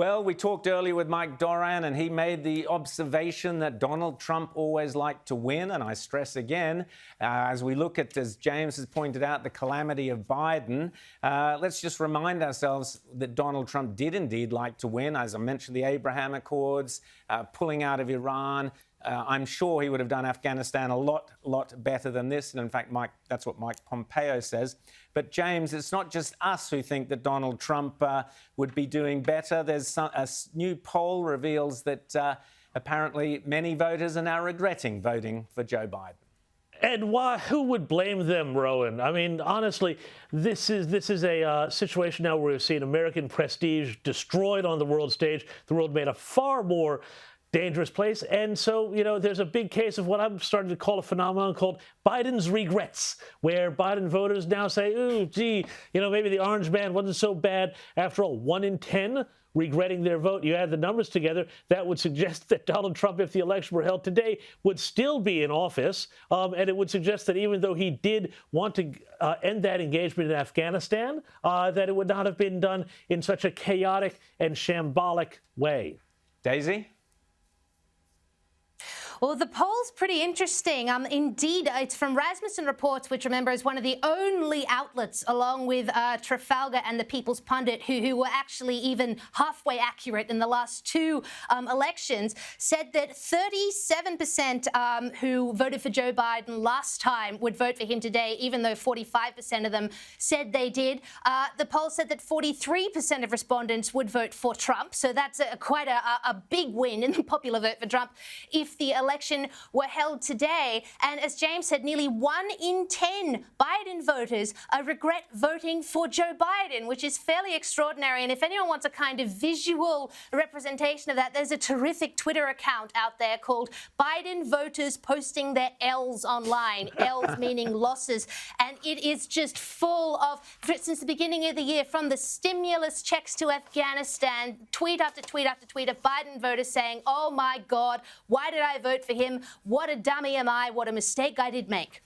Well, we talked earlier with Mike Doran, and he made the observation that Donald Trump always liked to win. And I stress again, as we look at, as James has pointed out, the calamity of Biden, let's just remind ourselves that Donald Trump did indeed like to win. As I mentioned, the Abraham Accords, pulling out of Iran. I'm sure he would have done Afghanistan a lot better than this. And in fact, that's what Mike Pompeo says. But James, it's not just us who think that Donald Trump would be doing better. There's a new poll reveals that apparently many voters are now regretting voting for Joe Biden. And why? Who would blame them, Rowan? I mean, honestly, this is a situation now where we've seen American prestige destroyed on the world stage. The world made a far more dangerous place. And so, there's a big case of what I'm starting to call a phenomenon called Biden's regrets, where Biden voters now say, ooh, gee, maybe the orange man wasn't so bad after all. 1 in 10 regretting their vote. You add the numbers together, that would suggest that Donald Trump, if the election were held today, would still be in office. And it would suggest that even though he did want to end that engagement in Afghanistan, that it would not have been done in such a chaotic and shambolic way. Daisy? Well, the poll's pretty interesting. Indeed, it's from Rasmussen Reports, which, remember, is one of the only outlets, along with Trafalgar and the People's Pundit, who were actually even halfway accurate in the last two elections, said that 37% who voted for Joe Biden last time would vote for him today, even though 45% of them said they did. The poll said that 43% of respondents would vote for Trump. So that's quite a big win in the popular vote for Trump if the election were held today. And as James said, nearly 1 in 10 Biden voters regret voting for Joe Biden, which is fairly extraordinary. And if anyone wants a kind of visual representation of that, there's a terrific Twitter account out there called Biden Voters Posting Their L's Online. L's meaning losses. And it is just full of, since the beginning of the year, from the stimulus checks to Afghanistan, tweet after tweet after tweet of Biden voters saying, oh my God, why did I vote for him? What a dummy am I? What a mistake I did make.